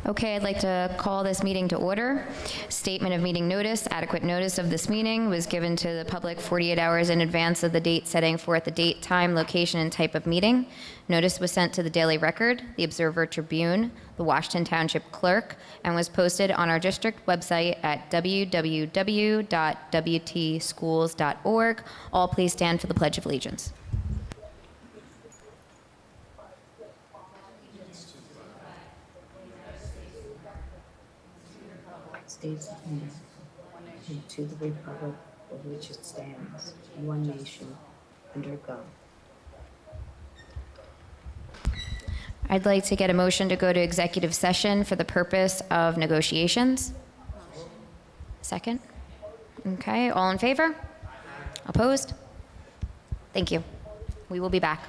Okay, I'd like to call this meeting to order. Statement of meeting notice. Adequate notice of this meeting was given to the public 48 hours in advance of the date setting forth the date, time, location, and type of meeting. Notice was sent to the Daily Record, the Observer Tribune, the Washington Township Clerk, and was posted on our district website at www.WTSCHOOLS.org. All please stand for the Pledge of Allegiance. States of America, and to the republic for which it stands, one nation, under God. I'd like to get a motion to go to executive session for the purpose of negotiations. Second? Okay, all in favor? Opposed? Thank you. We will be back.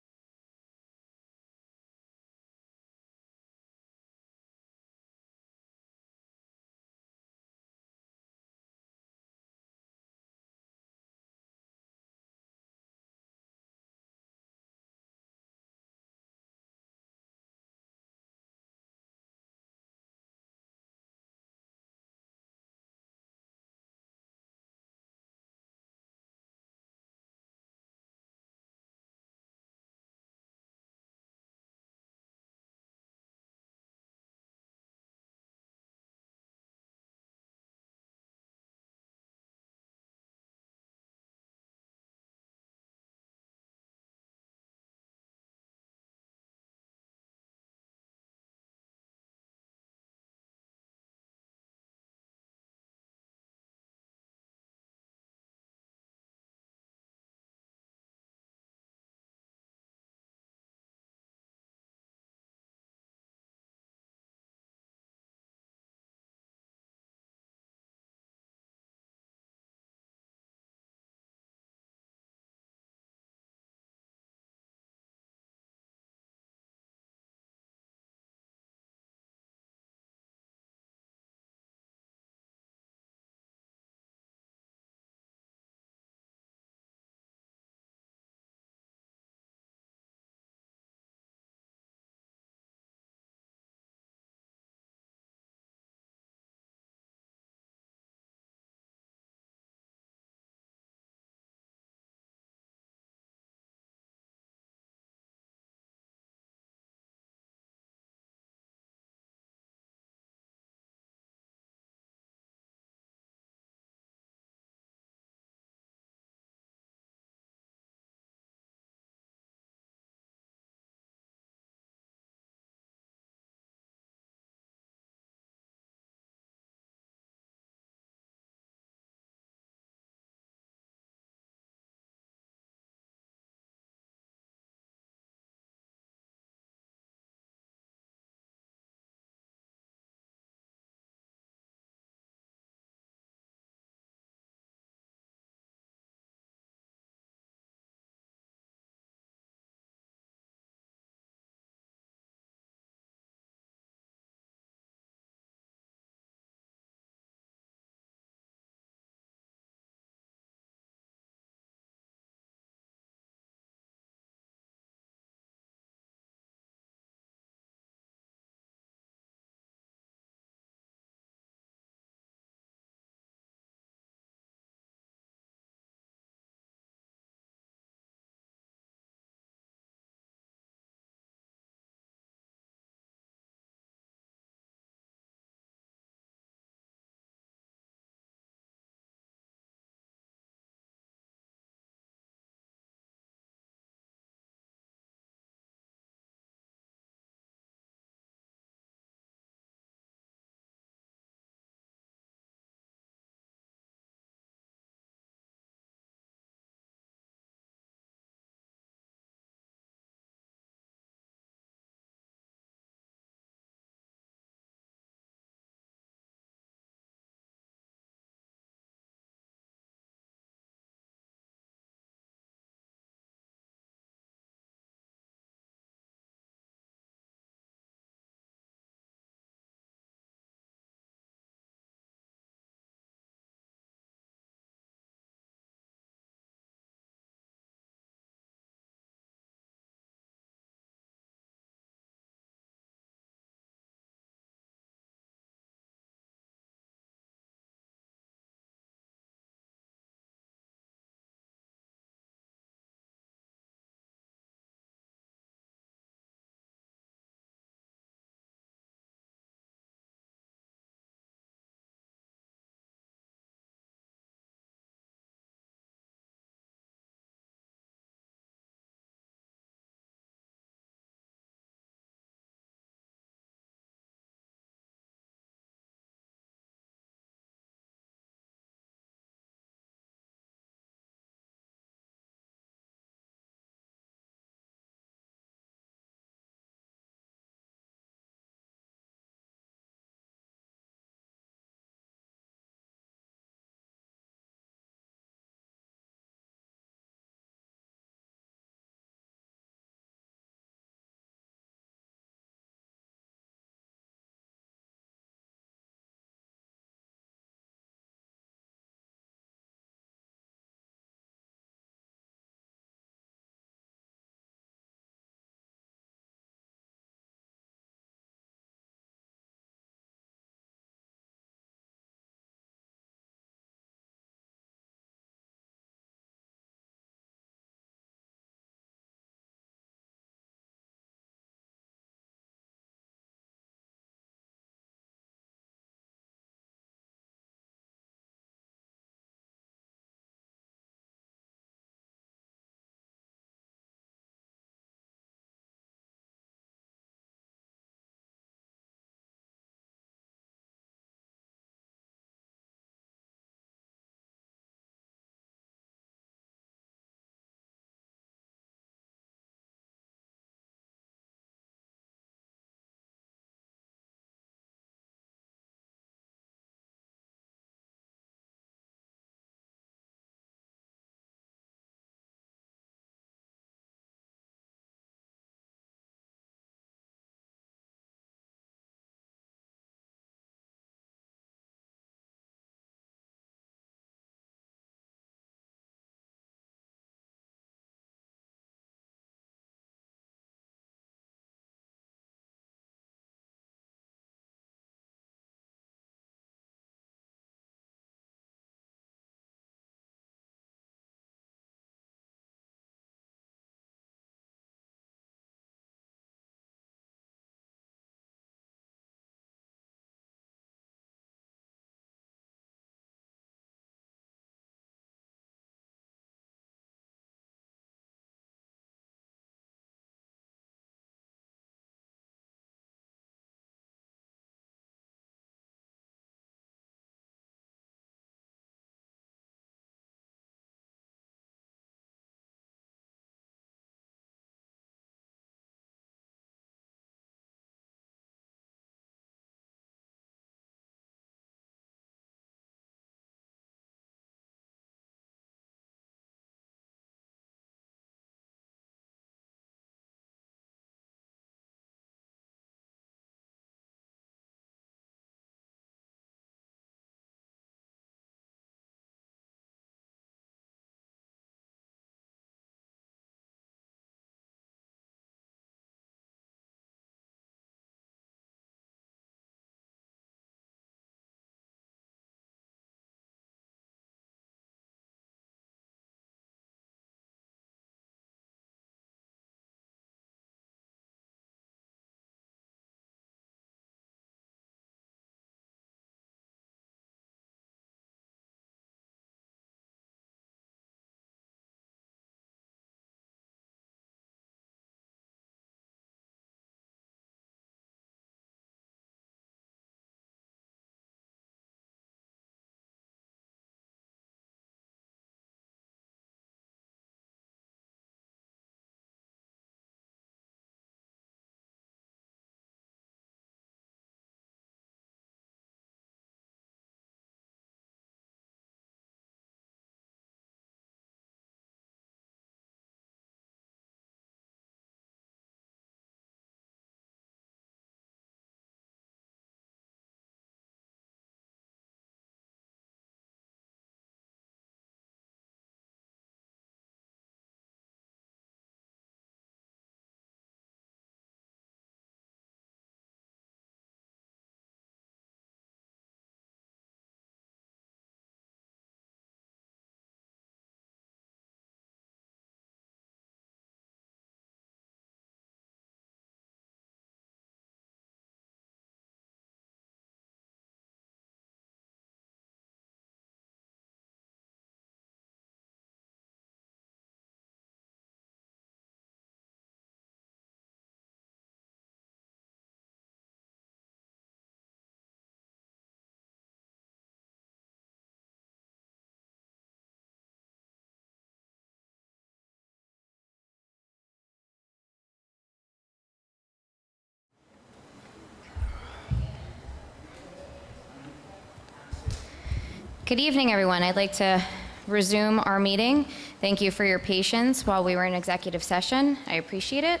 Good evening, everyone. I'd like to resume our meeting. Thank you for your patience while we were in executive session. I appreciate it.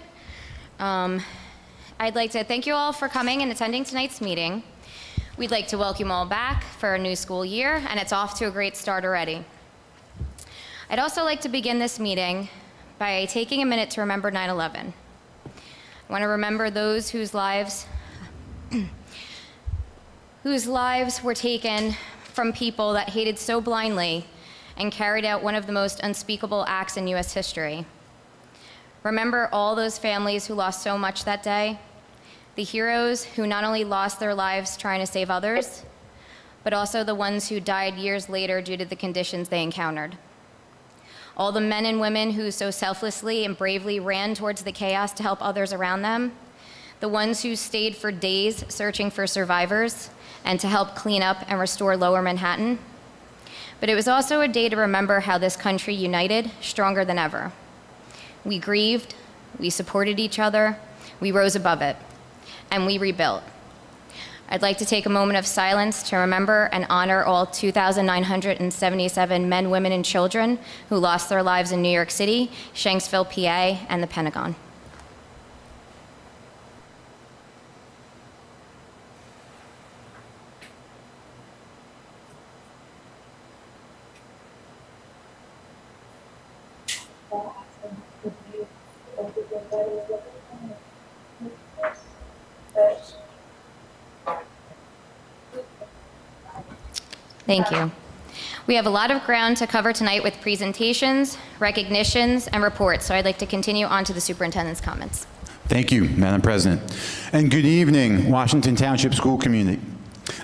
I'd like to thank you all for coming and attending tonight's meeting. We'd like to welcome you all back for a new school year, and it's off to a great start already. I'd also like to begin this meeting by taking a minute to remember 9/11. I want to remember those whose lives were taken from people that hated so blindly and carried out one of the most unspeakable acts in U.S. history. Remember all those families who lost so much that day, the heroes who not only lost their lives trying to save others, but also the ones who died years later due to the conditions they encountered. All the men and women who so selflessly and bravely ran towards the chaos to help others around them, the ones who stayed for days searching for survivors and to help clean up and restore Lower Manhattan. But it was also a day to remember how this country united, stronger than ever. We grieved, we supported each other, we rose above it, and we rebuilt. I'd like to take a moment of silence to remember and honor all 2,977 men, women, and children who lost their lives in New York City, Shanksville, PA, and the Pentagon. Thank you. We have a lot of ground to cover tonight with presentations, recognitions, and reports, so I'd like to continue on to the superintendent's comments. Thank you, Madam President. And good evening, Washington Township School community.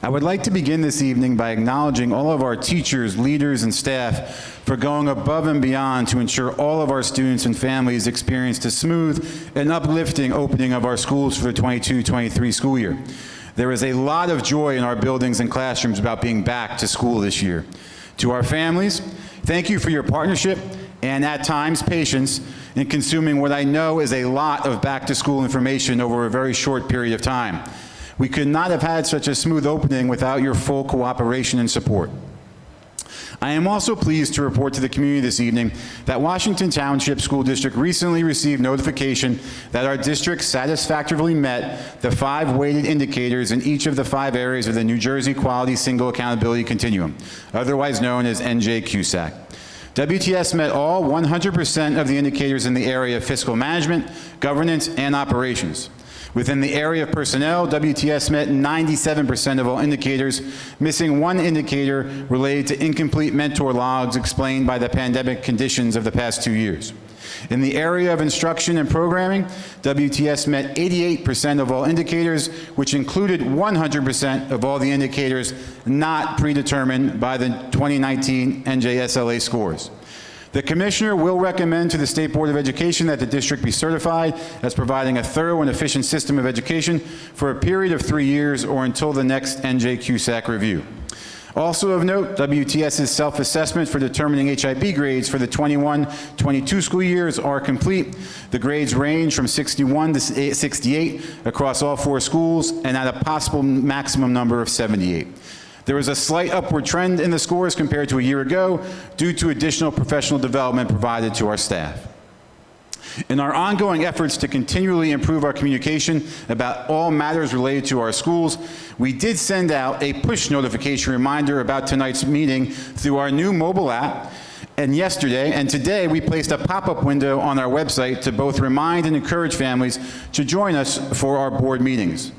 I would like to begin this evening by acknowledging all of our teachers, leaders, and staff for going above and beyond to ensure all of our students and families experienced a smooth and uplifting opening of our schools for the 22-23 school year. There is a lot of joy in our buildings and classrooms about being back to school this year. To our families, thank you for your partnership and at times patience in consuming what I know is a lot of back to school information over a very short period of time. We could not have had such a smooth opening without your full cooperation and support. I am also pleased to report to the community this evening that Washington Township School District recently received notification that our district satisfactorily met the 5 weighted indicators in each of the 5 areas of the New Jersey Quality Single Accountability Continuum, otherwise known as NJQSAC. WTS met all 100% of the indicators in the area of fiscal management, governance, and operations. Within the area of personnel, WTS met 97% of all indicators, missing 1 indicator related to incomplete mentor logs explained by the pandemic conditions of the past 2 years. In the area of instruction and programming, WTS met 88% of all indicators, which included 100% of all the indicators not predetermined by the 2019 NJSLA scores. The Commissioner will recommend to the State Board of Education that the district be certified as providing a thorough and efficient system of education for a period of 3 years or until the next NJQSAC review. Also of note, WTS's self-assessment for determining HIB grades for the 21-22 school years are complete. The grades range from 61 to 68 across all 4 schools and at a possible maximum number of 78. There was a slight upward trend in the scores compared to a year ago due to additional professional development provided to our staff. In our ongoing efforts to continually improve our communication about all matters related to our schools, we did send out a push notification reminder about tonight's meeting through our new mobile app. And yesterday and today, we placed a pop-up window on our website to both remind and encourage families to join us for our board meetings.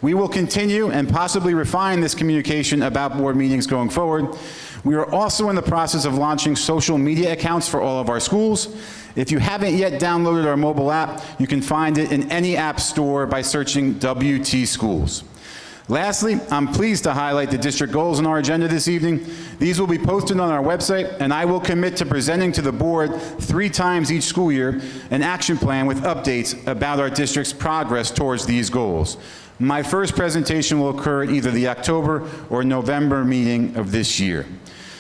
We will continue and possibly refine this communication about board meetings going forward. We are also in the process of launching social media accounts for all of our schools. If you haven't yet downloaded our mobile app, you can find it in any app store by searching WT Schools. Lastly, I'm pleased to highlight the district goals on our agenda this evening. These will be posted on our website, and I will commit to presenting to the board 3 times each school year an action plan with updates about our district's progress towards these goals. My first presentation will occur at either the October or November meeting of this year.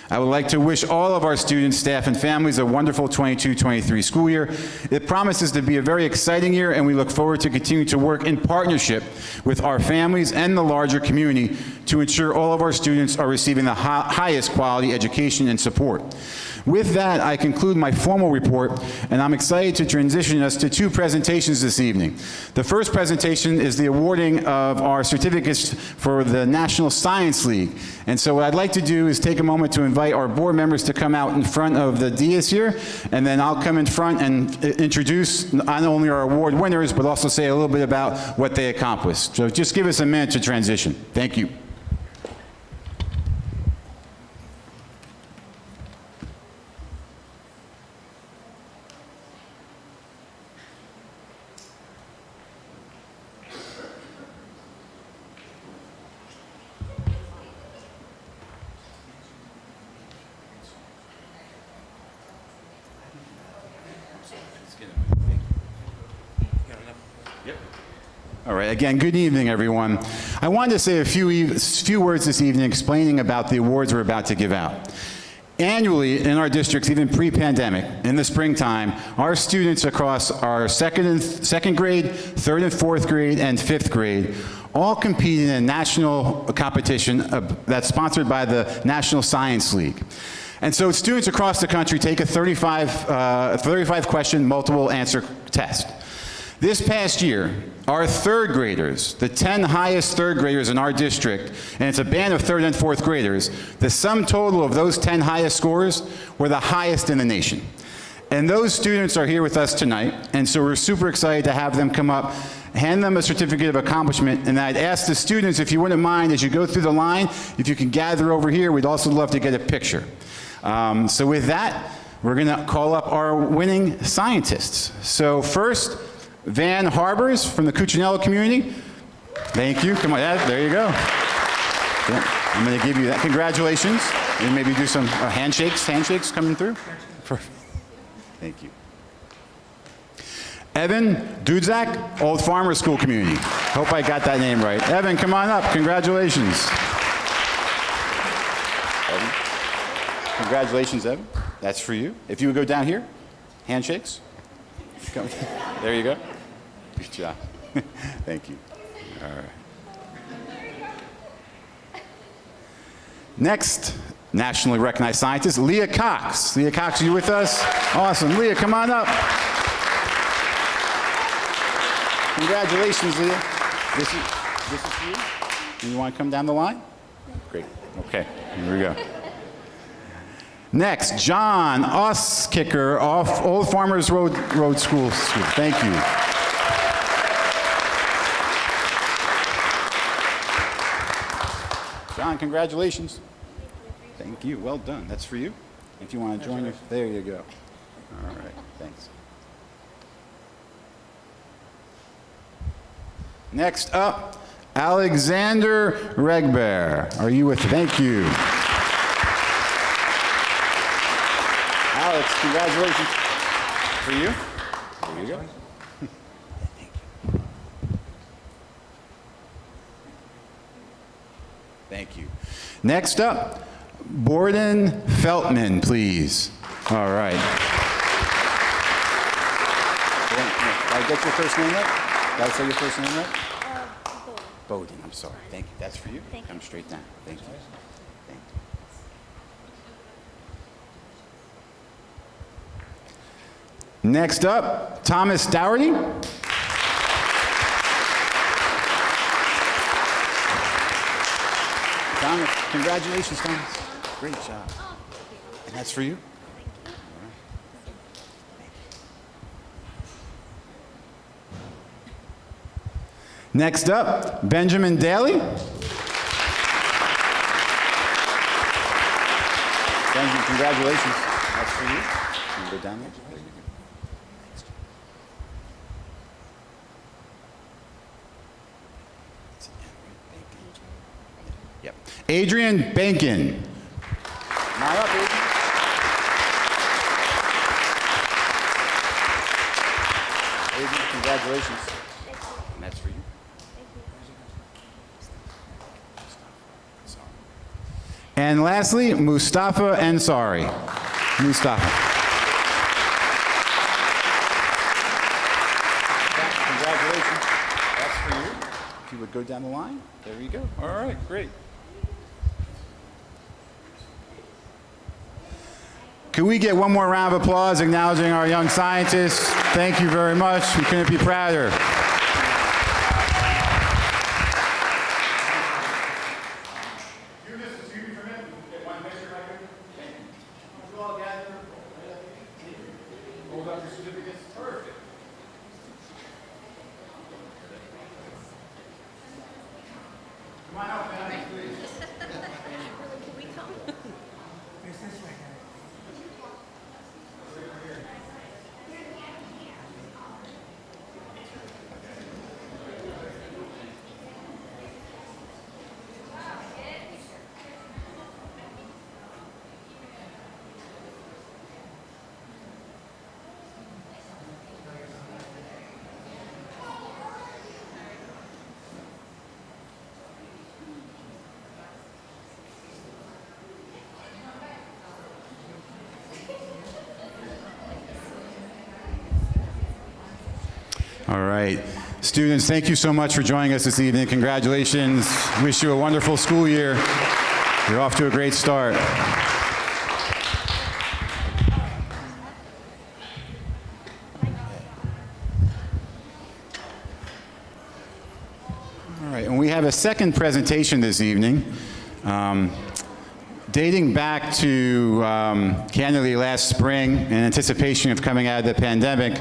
I would like to wish all of our students, staff, and families a wonderful 22-23 school year. It promises to be a very exciting year, and we look forward to continuing to work in partnership with our families and the larger community to ensure all of our students are receiving the highest quality education and support. With that, I conclude my formal report, and I'm excited to transition us to two presentations this evening. The first presentation is the awarding of our certificates for the National Science League. And so what I'd like to do is take a moment to invite our board members to come out in front of the dais here, and then I'll come in front and introduce not only our award winners, but also say a little bit about what they accomplished. So just give us a minute to transition. Thank you. All right, again, good evening, everyone. I wanted to say a few words this evening explaining about the awards we're about to give out. Annually, in our districts, even pre-pandemic, in the springtime, our students across our second grade, third and fourth grade, and fifth grade all compete in a national competition that's sponsored by the National Science League. And so students across the country take a 35-question multiple answer test. This past year, our third graders, the 10 highest third graders in our district, and it's a band of third and fourth graders, the sum total of those 10 highest scores were the highest in the nation. And those students are here with us tonight, and so we're super excited to have them come up, hand them a certificate of accomplishment, and I'd ask the students, if you wouldn't mind, as you go through the line, if you can gather over here, we'd also love to get a picture. So with that, we're gonna call up our winning scientists. So first, Van Harbers from the Cuccinello community. Thank you. Come on, there you go. Yeah, I'm going to give you that. Congratulations. And maybe do some handshakes coming through. Perfect. Thank you. Evan Dudzak, Old Farmer School community. Hope I got that name right. Evan, come on up. Congratulations. Evan. Congratulations, Evan. That's for you. If you would go down here, handshakes. There you go. Good job. Thank you. All right. Next, nationally recognized scientist, Leah Cox. Leah Cox, are you with us? Awesome. Leah, come on up. Congratulations, Leah. This is for you. Do you want to come down the line? Great. Okay. Here we go. Next, John Oskicker off Old Farmers Road School. Thank you. John, congratulations. Thank you. Well done. That's for you. If you want to join us, there you go. All right. Thanks. Next up, Alexander Regbear. Are you with? Thank you. Alex, congratulations. For you. There you go. Thank you. Next up, Borden Feltman, please. All right. Did I get your first name right? Did I say your first name right? Bowden, I'm sorry. Thank you. That's for you? Thank you. Come straight down. Thank you. Thank you. Next up, Thomas Dougherty. Thomas, congratulations, Thomas. Great job. And that's for you? Next up, Benjamin Daly. Benjamin, congratulations. That's for you. Can you go down there? There you go. Yep. Adrian Bankin. Come on up, Adrian. Adrian, congratulations. And that's for you. And lastly, Mustafa Ansari. Mustafa. Congratulations. That's for you. If you would go down the line. There you go. All right, great. Can we get one more round of applause acknowledging our young scientists? Thank you very much. We couldn't be prouder. All right. Students, thank you so much for joining us this evening. Congratulations. Wish you a wonderful school year. You're off to a great start. All right, and we have a second presentation this evening. Dating back to candidly last spring in anticipation of coming out of the pandemic,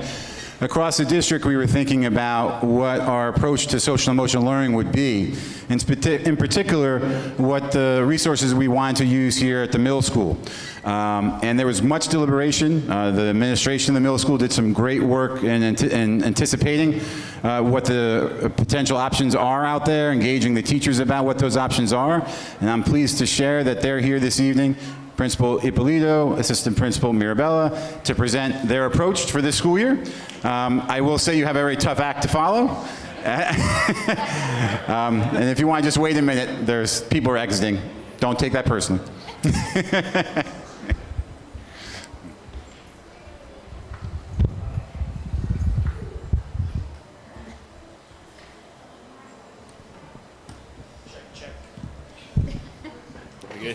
across the district, we were thinking about what our approach to social and emotional learning would be, in particular, what the resources we wanted to use here at the middle school. And there was much deliberation. The administration of the middle school did some great work in anticipating what the potential options are out there, engaging the teachers about what those options are. And I'm pleased to share that they're here this evening, Principal Ippolito, Assistant Principal Mirabella, to present their approach for this school year. I will say you have a very tough act to follow. And if you want to just wait a minute, there's people are exiting. Don't take that personally.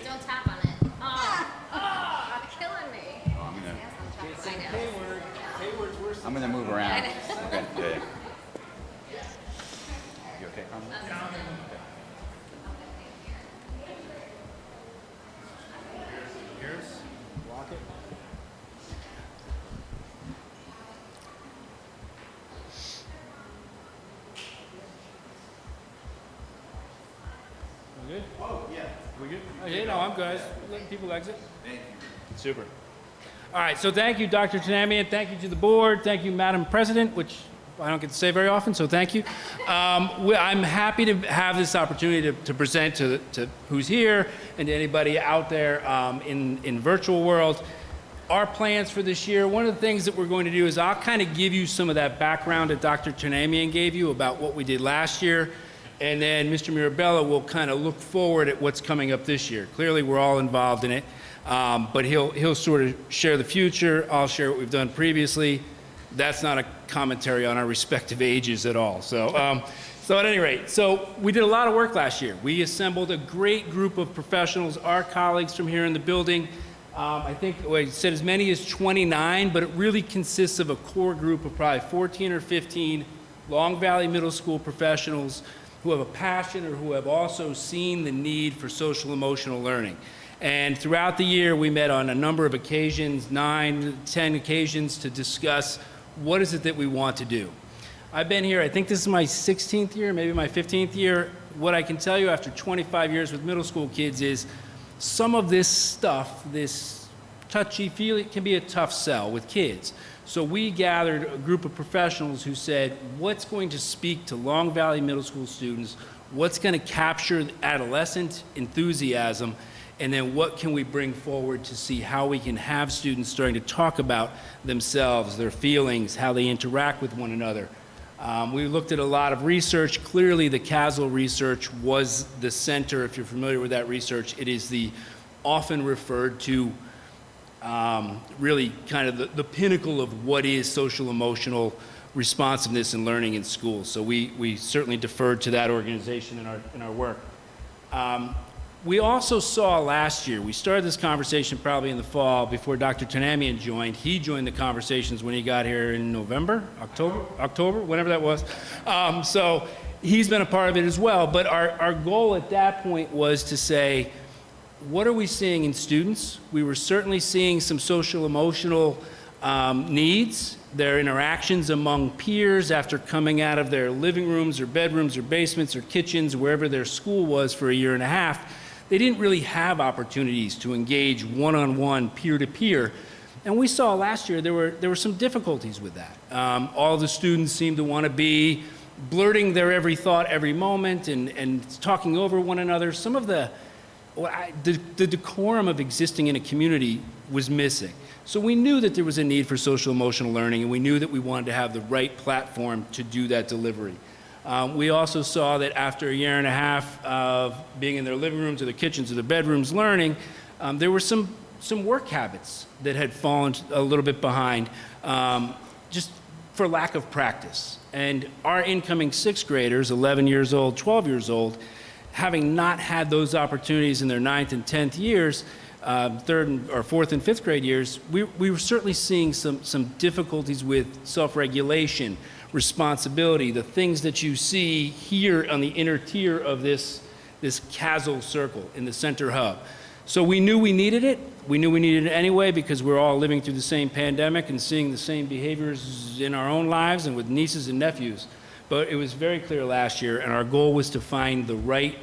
Don't tap on it. Oh, killing me. I'm going to move around. Okay. Yeah. You okay, Carmen? Here's, lock it. We good? Oh, yeah. We good? Oh, yeah, no, I'm good. I was letting people exit. Thank you. Super. All right, so thank you, Dr. Tanamian. Thank you to the board. Thank you, Madam President, which I don't get to say very often, so thank you. I'm happy to have this opportunity to present to who's here and to anybody out there in virtual world. Our plans for this year, one of the things that we're going to do is I'll kind of give you some of that background that Dr. Tanamian gave you about what we did last year, and then Mr. Mirabella will kind of look forward at what's coming up this year. Clearly, we're all involved in it, but he'll sort of share the future. I'll share what we've done previously. That's not a commentary on our respective ages at all. So, so at any rate, so we did a lot of work last year. We assembled a great group of professionals, our colleagues from here in the building. I think I said as many as 29, but it really consists of a core group of probably 14 or 15 Long Valley Middle School professionals who have a passion or who have also seen the need for social emotional learning. And throughout the year, we met on a number of occasions, 9, 10 occasions, to discuss what is it that we want to do. I've been here, I think this is my 16th year, maybe my 15th year. What I can tell you after 25 years with middle school kids is some of this stuff, this touchy-feely, can be a tough sell with kids. So we gathered a group of professionals who said, what's going to speak to Long Valley Middle School students? What's going to capture adolescent enthusiasm? And then what can we bring forward to see how we can have students starting to talk about themselves, their feelings, how they interact with one another. We looked at a lot of research. Clearly, the CASEL research was the center. If you're familiar with that research, it is the often referred to really kind of the pinnacle of what is social emotional responsiveness and learning in schools. So we certainly deferred to that organization in our work. We also saw last year, we started this conversation probably in the fall before Dr. Tanamian joined. He joined the conversations when he got here in November, October, whenever that was. So he's been a part of it as well. But our goal at that point was to say, what are we seeing in students? We were certainly seeing some social emotional needs, their interactions among peers after coming out of their living rooms or bedrooms or basements or kitchens, wherever their school was for a year and a half. They didn't really have opportunities to engage one-on-one, peer-to-peer. And we saw last year there were some difficulties with that. All the students seemed to want to be blurting their every thought every moment and talking over one another. Some of the decorum of existing in a community was missing. So we knew that there was a need for social emotional learning, and we knew that we wanted to have the right platform to do that delivery. We also saw that after a year and a half of being in their living rooms or their kitchens or their bedrooms learning, there were some work habits that had fallen a little bit behind, just for lack of practice. And our incoming sixth graders, 11 years old, 12 years old, having not had those opportunities in their 9th and 10th years, 3rd or 4th and 5th grade years, we were certainly seeing some difficulties with self-regulation, responsibility, the things that you see here on the inner tier of this castle circle in the center hub. So we knew we needed it. We knew we needed it anyway because we're all living through the same pandemic and seeing the same behaviors in our own lives and with nieces and nephews. But it was very clear last year, and our goal was to find the right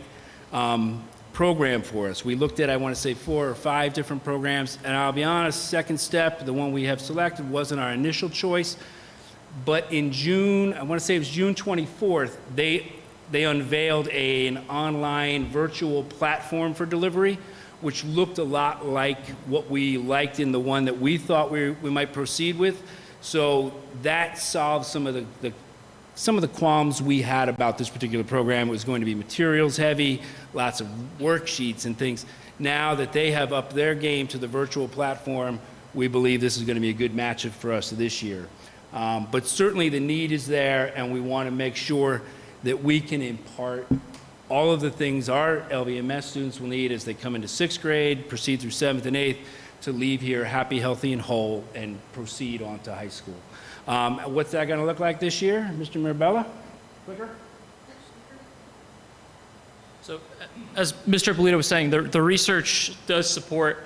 program for us. We looked at, I want to say, 4 or 5 different programs, and I'll be honest, Second Step, the one we have selected, wasn't our initial choice. But in June, I want to say it was June 24th, they unveiled an online virtual platform for delivery, which looked a lot like what we liked in the one that we thought we might proceed with. So that solved some of the qualms we had about this particular program. It was going to be materials heavy, lots of worksheets and things. Now that they have upped their game to the virtual platform, we believe this is going to be a good matchup for us this year. But certainly the need is there, and we want to make sure that we can impart all of the things our LVMS students will need as they come into 6th grade, proceed through 7th and 8th, to leave here happy, healthy, and whole, and proceed on to high school. What's that going to look like this year? Mr. Mirabella? Clicker? So as Mr. Polito was saying, the research does support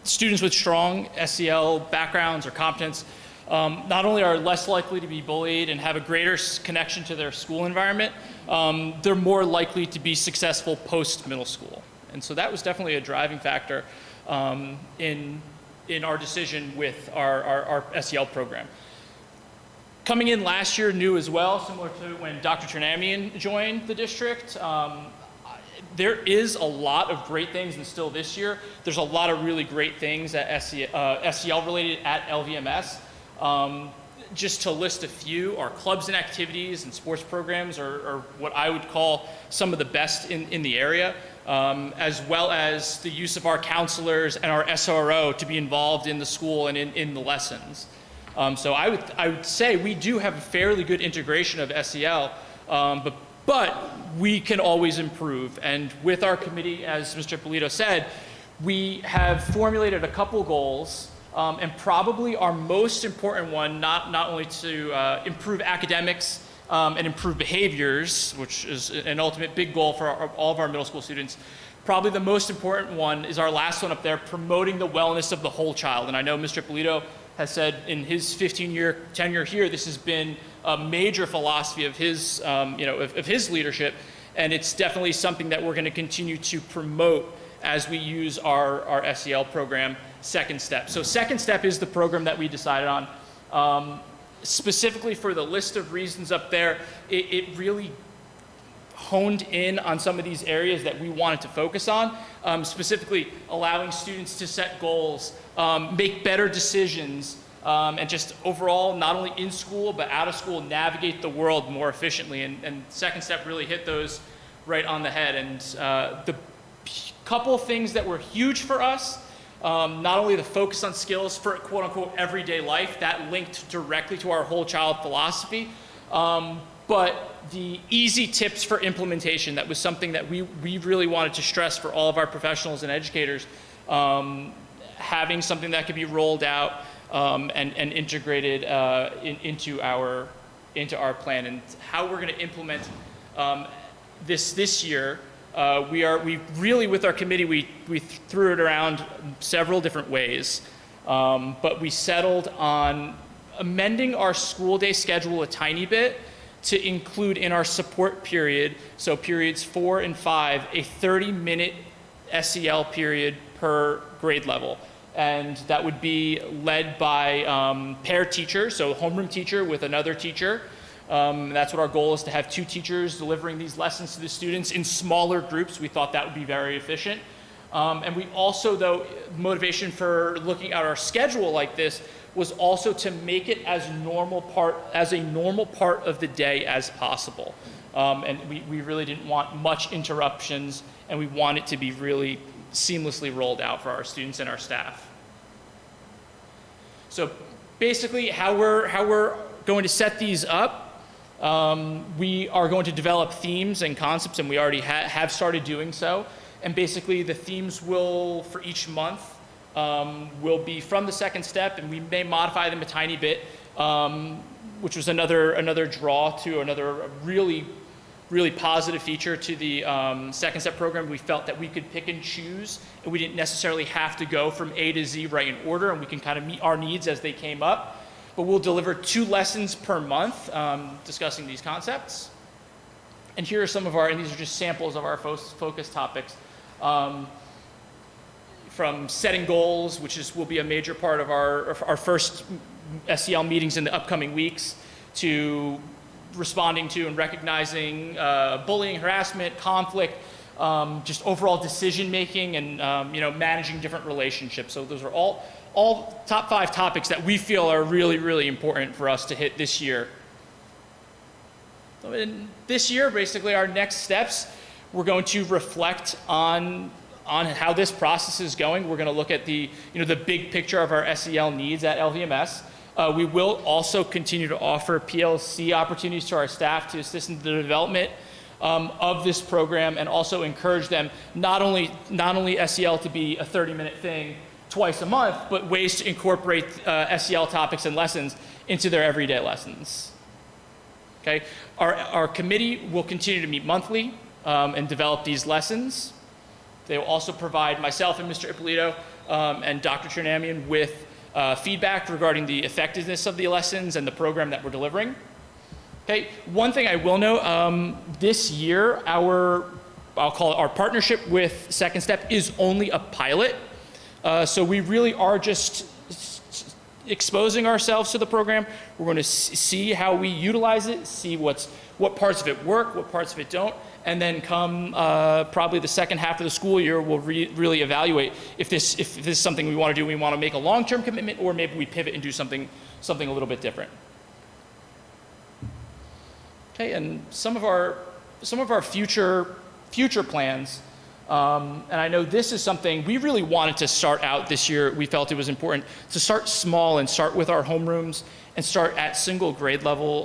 students with strong SEL backgrounds or competence not only are less likely to be bullied and have a greater connection to their school environment, they're more likely to be successful post-middle school. And so that was definitely a driving factor in our decision with our SEL program. Coming in last year new as well, similar to when Dr. Trinamian joined the district, there is a lot of great things, and still this year, there's a lot of really great things at SEL related at LVMS. Just to list a few, our clubs and activities and sports programs are what I would call some of the best in the area, as well as the use of our counselors and our SRO to be involved in the school and in the lessons. So I would say we do have a fairly good integration of SEL, but we can always improve. And with our committee, as Mr. Polito said, we have formulated a couple goals. And probably our most important one, not only to improve academics and improve behaviors, which is an ultimate big goal for all of our middle school students, probably the most important one is our last one up there, promoting the wellness of the whole child. And I know Mr. Polito has said in his 15-year tenure here, this has been a major philosophy of his, of his leadership, and it's definitely something that we're going to continue to promote as we use our SEL program, Second Step. So Second Step is the program that we decided on. Specifically for the list of reasons up there, it really honed in on some of these areas that we wanted to focus on, specifically allowing students to set goals, make better decisions, and just overall, not only in school, but out of school, navigate the world more efficiently. And Second Step really hit those right on the head. And the couple things that were huge for us. Not only the focus on skills for quote unquote everyday life, that linked directly to our whole child philosophy, but the easy tips for implementation, that was something that we really wanted to stress for all of our professionals and educators, having something that could be rolled out and integrated into our plan. And how we're going to implement this year, we really, with our committee, we threw it around several different ways, but we settled on amending our school day schedule a tiny bit to include in our support period, so periods 4 and 5, a 30-minute SEL period per grade level. And that would be led by pair teachers, so a homeroom teacher with another teacher. That's what our goal is, to have 2 teachers delivering these lessons to the students in smaller groups. We thought that would be very efficient. And we also, though, motivation for looking at our schedule like this was also to make it as a normal part of the day as possible. And we really didn't want much interruptions, and we want it to be really seamlessly rolled out for our students and our staff. So basically, how we're going to set these up, we are going to develop themes and concepts, and we already have started doing so. And basically, the themes will, for each month, will be from the second step, and we may modify them a tiny bit, which was another draw to another really positive feature to the second step program. We felt that we could pick and choose, and we didn't necessarily have to go from A to Z right in order, and we can kind of meet our needs as they came up. But we'll deliver 2 lessons per month discussing these concepts. And here are some of and these are just samples of our focus topics. From setting goals, which will be a major part of our first SEL meetings in the upcoming weeks, to responding to and recognizing bullying, harassment, conflict, just overall decision making, and managing different relationships. So those are all top 5 topics that we feel are really important for us to hit this year. So in this year, basically our next steps, we're going to reflect on how this process is going. We're going to look at the big picture of our SEL needs at LVMS. We will also continue to offer PLC opportunities to our staff to assist in the development of this program, and also encourage them not only SEL to be a 30-minute thing twice a month, but ways to incorporate SEL topics and lessons into their everyday lessons. Okay, our committee will continue to meet monthly and develop these lessons. They will also provide myself and Mr. Ippolito and Dr. Trinamian with feedback regarding the effectiveness of the lessons and the program that we're delivering. Okay, one thing I will note, this year, I'll call it our partnership with Second Step is only a pilot. So we really are just exposing ourselves to the program. We're going to see how we utilize it, see what parts of it work, what parts of it don't, and then come probably the second half of the school year, we'll really evaluate if this is something we want to do. We want to make a long-term commitment, or maybe we pivot and do something a little bit different. Okay, and some of our future plans. And I know this is something we really wanted to start out this year. We felt it was important to start small and start with our homerooms and start at single grade level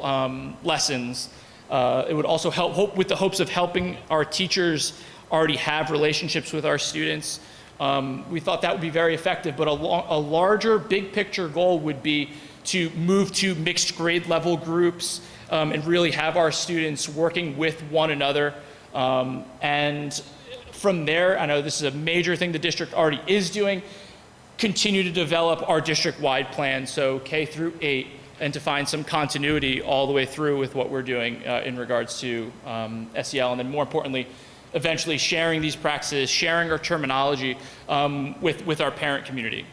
lessons. It would also help with the hopes of helping our teachers already have relationships with our students. We thought that would be very effective, but a larger big picture goal would be to move to mixed grade level groups and really have our students working with one another. And from there, I know this is a major thing the district already is doing, continue to develop our district-wide plan, so K through 8, and to find some continuity all the way through with what we're doing in regards to SEL, and then more importantly, eventually sharing these practices, sharing our terminology with our parent community.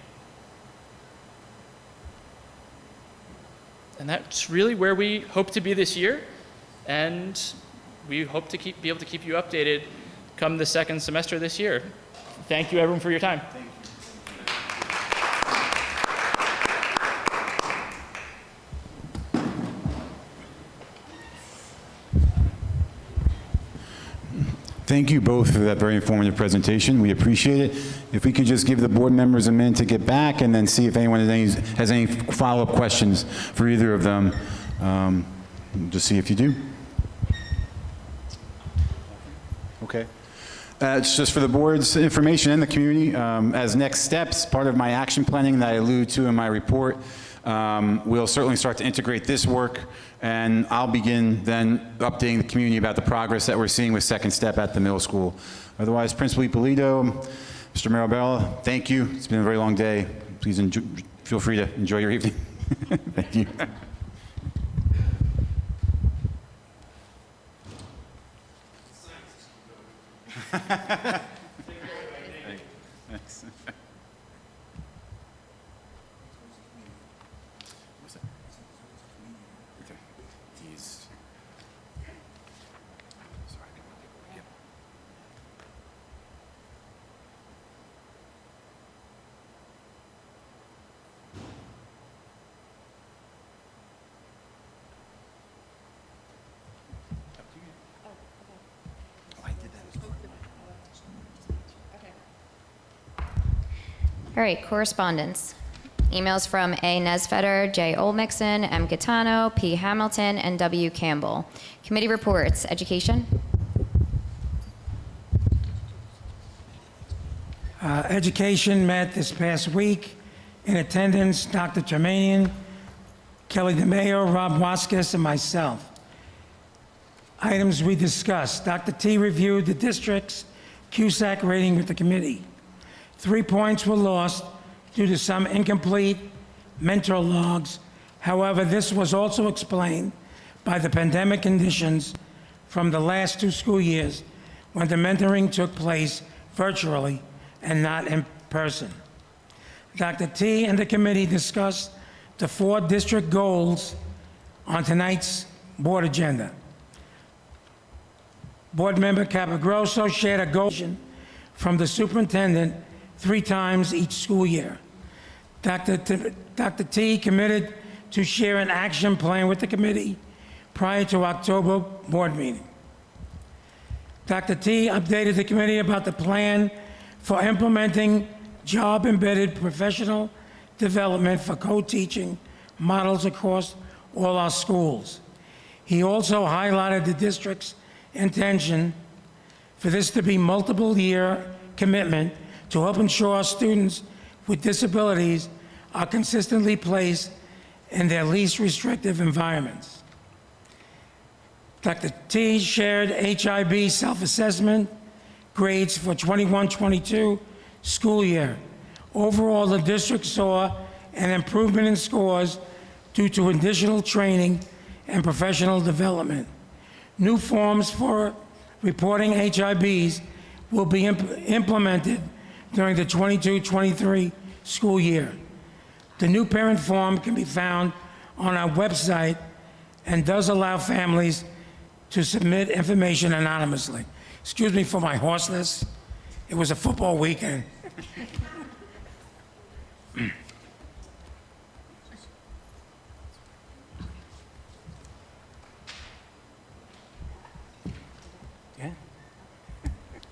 And that's really where we hope to be this year, and we hope to be able to keep you updated come the second semester this year. Thank you, everyone, for your time. Thank you both for that very informative presentation. We appreciate it. If we could just give the board members a minute to get back and then see if anyone has any follow-up questions for either of them. Just see if you do. Okay. It's just for the board's information and the community. As next steps, part of my action planning that I allude to in my report, we'll certainly start to integrate this work, and I'll begin then updating the community about the progress that we're seeing with Second Step at the middle school. Otherwise, Principal Ippolito, Mr. Marabella, thank you. It's been a very long day. Please feel free to enjoy your evening. Thank you. Thanks. All right, correspondence. Emails from A. Nesfetter, J. Olmixon, M. Catano, P. Hamilton, and W. Campbell. Committee reports. Education. Education met this past week. In attendance, Dr. Tremanian, Kelly DeMayo, Rob Waskis, and myself. Items we discussed. Dr. T reviewed the district's CUSAC rating with the committee. 3 points were lost due to some incomplete mentor logs. However, this was also explained by the pandemic conditions from the last 2 school years when the mentoring took place virtually and not in person. Dr. T and the committee discussed the 4 district goals on tonight's board agenda. Board member Capagrosso shared a goal from the superintendent 3 times each school year. Dr. T committed to share an action plan with the committee prior to October board meeting. Dr. T updated the committee about the plan for implementing job-embedded professional development for co-teaching models across all our schools. He also highlighted the district's intention for this to be multiple-year commitment to help ensure students with disabilities are consistently placed in their least restrictive environments. Dr. T shared HIB self-assessment grades for 21-22 school year. Overall, the district saw an improvement in scores due to additional training and professional development. New forms for reporting HIBs will be implemented during the 22-23 school year. The new parent form can be found on our website and does allow families to submit information anonymously. Excuse me for my hoarseness. It was a football weekend.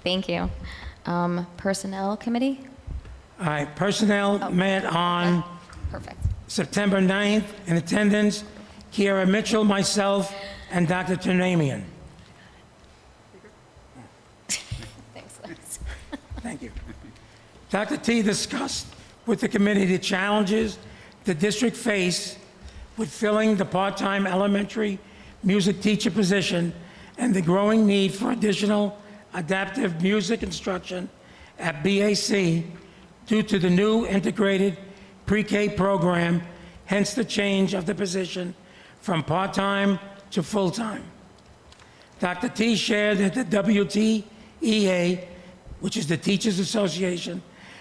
Thank you. Personnel committee? All right, personnel met on Perfect. September 9th. In attendance, Kiara Mitchell, myself, and Dr. Tunamian. Thanks, Liz. Thank you. Dr. T discussed with the committee the challenges the district face with filling the part-time elementary music teacher position and the growing need for additional adaptive music instruction at BAC due to the new integrated pre-K program, hence the change of the position from part-time to full-time. Dr. T shared that the WTEA, which is the Teachers Association,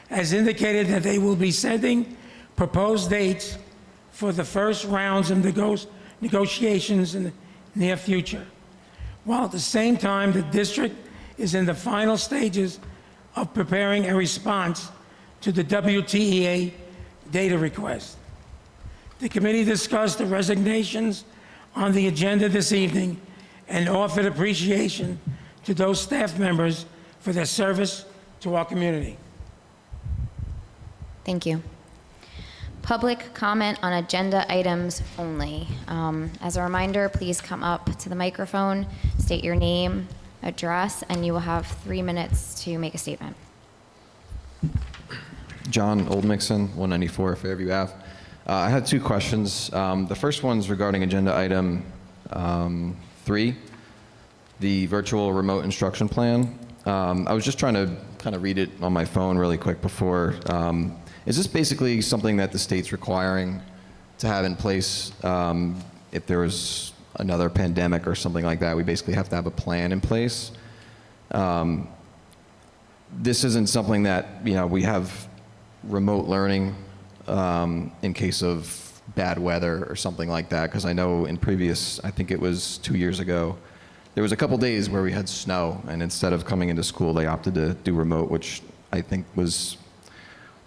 has indicated that they will be sending proposed dates for the first rounds of negotiations in the near future, while at the same time the district is in the final stages of preparing a response to the WTEA data request. The committee discussed the resignations on the agenda this evening and offered appreciation to those staff members for their service to our community. Thank you. Public comment on agenda items only. As a reminder, please come up to the microphone, state your name, address, and you will have 3 minutes to make a statement. John Oldmixon, 194 Fairview Ave. I had 2 questions. The first one's regarding agenda item 3, the virtual remote instruction plan. I was just trying to kind of read it on my phone really quick before. Is this basically something that the state's requiring to have in place if there was another pandemic or something like that? We basically have to have a plan in place. This isn't something that, we have remote learning in case of bad weather or something like that, because I know in previous, I think it was 2 years ago, there was a couple days where we had snow, and instead of coming into school, they opted to do remote, which I think was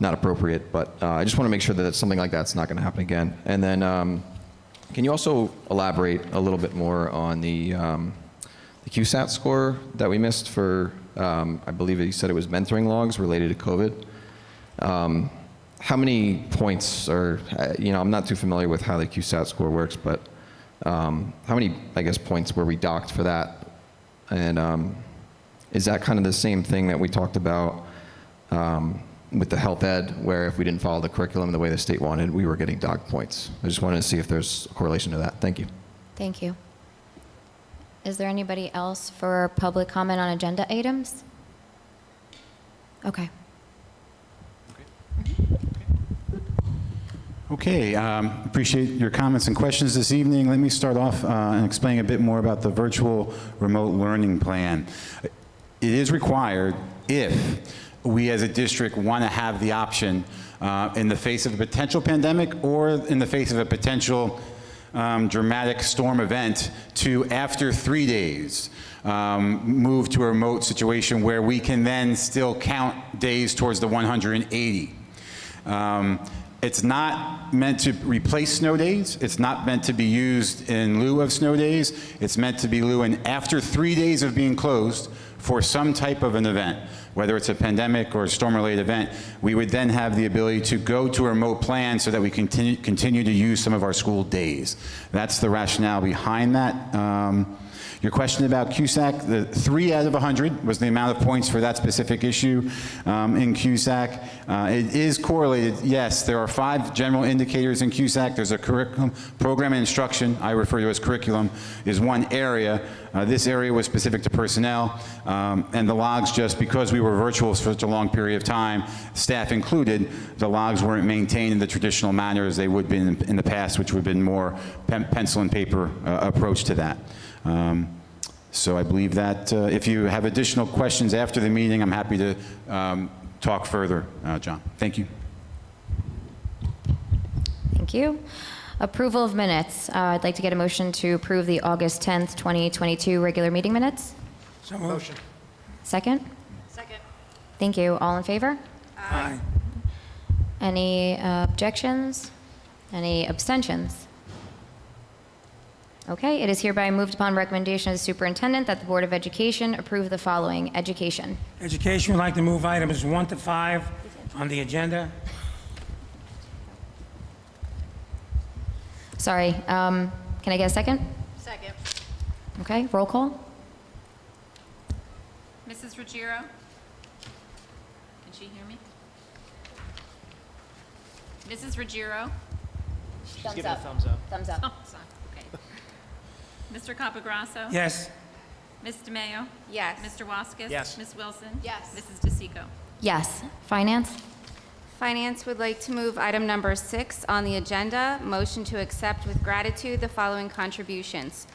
not appropriate, but I just want to make sure that something like that's not going to happen again. And then can you also elaborate a little bit more on the QSAT score that we missed for, I believe you said it was mentoring logs related to COVID. How many points are, I'm not too familiar with how the QSAT score works, but how many, points were we docked for that? And is that kind of the same thing that we talked about with the health ed, where if we didn't follow the curriculum the way the state wanted, we were getting docked points? I just wanted to see if there's a correlation to that. Thank you. Thank you. Is there anybody else for public comment on agenda items? Okay. Okay, appreciate your comments and questions this evening. Let me start off and explain a bit more about the virtual remote learning plan. It is required if we as a district want to have the option in the face of a potential pandemic or in the face of a potential dramatic storm event to, after 3 days, move to a remote situation where we can then still count days towards the 180. It's not meant to replace snow days. It's not meant to be used in lieu of snow days. It's meant to be lieu in after 3 days of being closed for some type of an event, whether it's a pandemic or a storm-related event. We would then have the ability to go to a remote plan so that we continue to use some of our school days. That's the rationale behind that. Your question about QSAC, the 3 out of 100 was the amount of points for that specific issue in QSAC. It is correlated, yes, there are 5 general indicators in QSAC. There's a curriculum, program and instruction, I refer to as curriculum, is one area. This area was specific to personnel, and the logs, just because we were virtual for such a long period of time, staff included, the logs weren't maintained in the traditional manner as they would have been in the past, which would have been more pencil and paper approach to that. So I believe that if you have additional questions after the meeting, I'm happy to talk further, John. Thank you. Thank you. Approval of minutes. I'd like to get a motion to approve the August 10th, 2022 regular meeting minutes. So moved. Second? Second. Thank you. All in favor? Aye. Any objections? Any abstentions? Okay, it is hereby moved upon recommendation of the superintendent that the Board of Education approve the following. Education. Education would like to move items 1 to 5 on the agenda. Sorry, can I get a second? Second. Okay, roll call. Mrs. Ruggiero? Can she hear me? Mrs. Ruggiero? Thumbs up. Thumbs up. Oh, sorry. Okay. Mr. Capagrasso? Yes. Ms. DeMayo? Yes. Mr. Waskis? Yes. Ms. Wilson? Yes. Mrs. DeSico? Yes. Finance. Finance would like to move item number 6 on the agenda, motion to accept with gratitude the following contributions.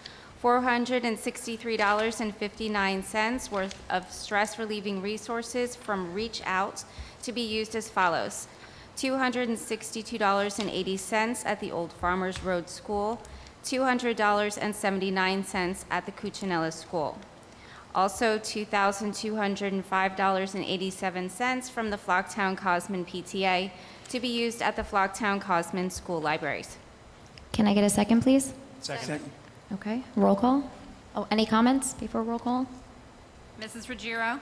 $463.59 worth of stress-relieving resources from Reach Out to be used as follows. $262.80 at the Old Farmers Road School, $200.79 at the Cuccinella School. Also, $2,205.87 from the Flocktown Cosman PTA to be used at the Flocktown Cosman School Libraries. Can I get a second, please? Second. Okay, roll call. Oh, any comments before roll call? Mrs. Ruggiero?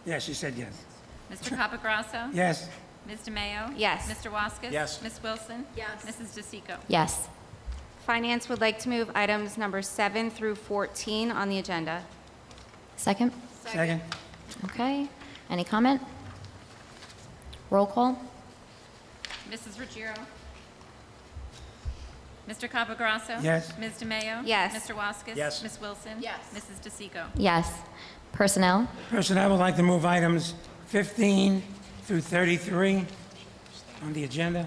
Yes, she said yes. Mr. Capagrosso? Yes. Ms. DeMayo? Yes. Mr. Waskis? Yes. Ms. Wilson? Yes. Mrs. DeSico? Yes. Finance would like to move items number 7 through 14 on the agenda. Second? Second. Okay. Any comment? Roll call? Mrs. Ruggiero? Mr. Capagrosso? Yes. Ms. DeMayo? Yes. Mr. Waskis? Yes. Ms. Wilson? Yes. Mrs. DeSico? Yes. Personnel? Personnel would like to move items 15 through 33 on the agenda.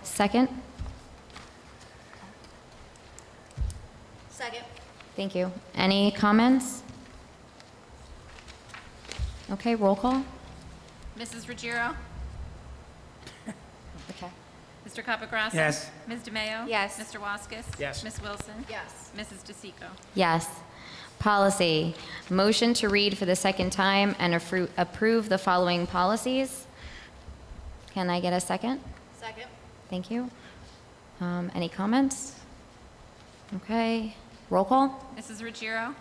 Second? Second. Thank you. Any comments? Okay, roll call? Mrs. Ruggiero? Okay. Mr. Capagrosso? Yes. Ms. DeMayo? Yes. Mr. Waskis? Yes. Ms. Wilson? Yes. Mrs. DeSico? Yes. Policy. Motion to read for the second time and approve the following policies. Can I get a second? Second. Thank you. Any comments? Okay. Roll call? Mrs. Ruggiero?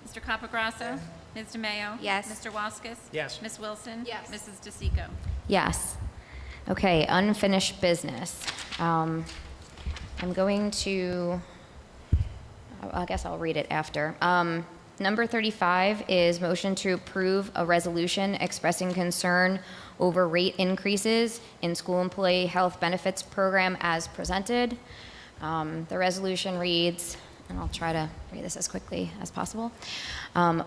Mr. Capagrosso? Ms. DeMayo? Yes. Mr. Waskis? Yes. Ms. Wilson? Yes. Mrs. DeSico? Yes. Okay, unfinished business. I'm going to, I guess I'll read it after. Number 35 is motion to approve a resolution expressing concern over rate increases in school employee health benefits program as presented. The resolution reads, and I'll try to read this as quickly as possible.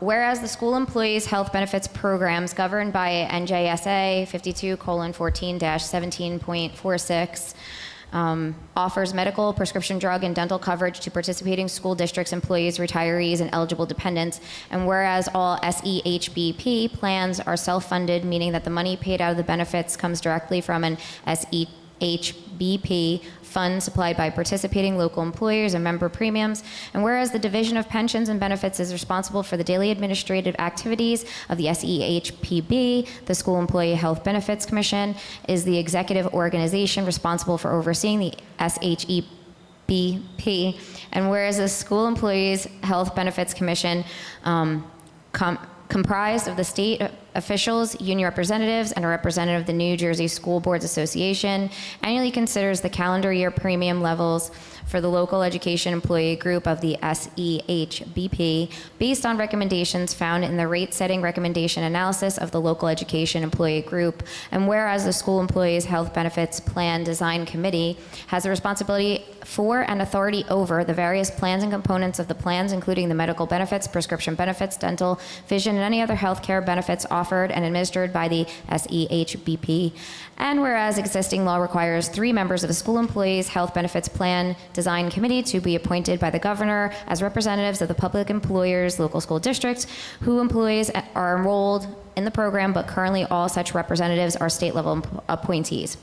Whereas the school employees health benefits programs governed by NJSA 52:14-17.46 offers medical, prescription drug, and dental coverage to participating school districts, employees, retirees, and eligible dependents. And whereas all SEHBP plans are self-funded, meaning that the money paid out of the benefits comes directly from an SEHBP fund supplied by participating local employers and member premiums. And whereas the Division of Pensions and Benefits is responsible for the daily administrative activities of the SEHPB, the School Employee Health Benefits Commission is the executive organization responsible for overseeing the SEHBP. And whereas the School Employees Health Benefits Commission comprised of the state officials, union representatives, and a representative of the New Jersey School Boards Association, annually considers the calendar year premium levels for the local education employee group of the SEHBP based on recommendations found in the rate-setting recommendation analysis of the local education employee group. And whereas the School Employees Health Benefits Plan Design Committee has the responsibility for and authority over the various plans and components of the plans, including the medical benefits, prescription benefits, dental, vision, and any other health care benefits offered and administered by the SEHBP. And whereas existing law requires 3 members of the School Employees Health Benefits Plan Design Committee to be appointed by the governor as representatives of the public employers, local school districts, who employees are enrolled in the program, but currently all such representatives are state-level appointees.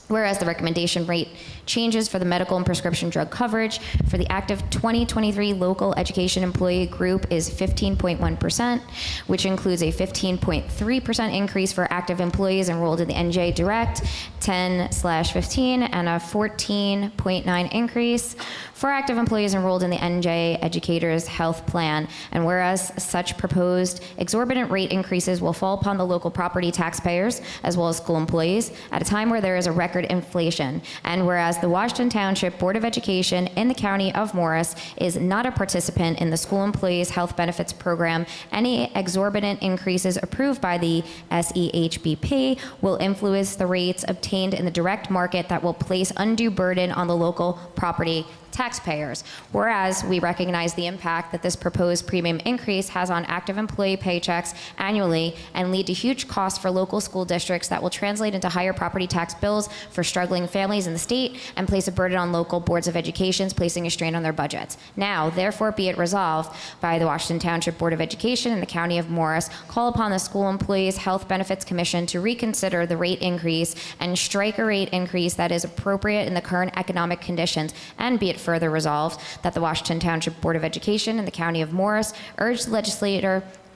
Whereas the recommendation rate changes for the medical and prescription drug coverage for the active 2023 local education employee group is 15.1%, which includes a 15.3% increase for active employees enrolled in the NJ Direct 10/15 and a 14.9 increase for active employees enrolled in the NJ Educators Health Plan. And whereas such proposed exorbitant rate increases will fall upon the local property taxpayers as well as school employees at a time where there is a record inflation. And whereas the Washington Township Board of Education in the County of Morris is not a participant in the School Employees Health Benefits Program, any exorbitant increases approved by the SEHBP will influence the rates obtained in the direct market that will place undue burden on the local property taxpayers. Whereas we recognize the impact that this proposed premium increase has on active employee paychecks annually and lead to huge costs for local school districts that will translate into higher property tax bills for struggling families in the state and place a burden on local boards of education, placing a strain on their budgets. Now, therefore, be it resolved by the Washington Township Board of Education and the County of Morris, call upon the School Employees Health Benefits Commission to reconsider the rate increase and strike a rate increase that is appropriate in the current economic conditions, and be it further resolved that the Washington Township Board of Education and the County of Morris urge the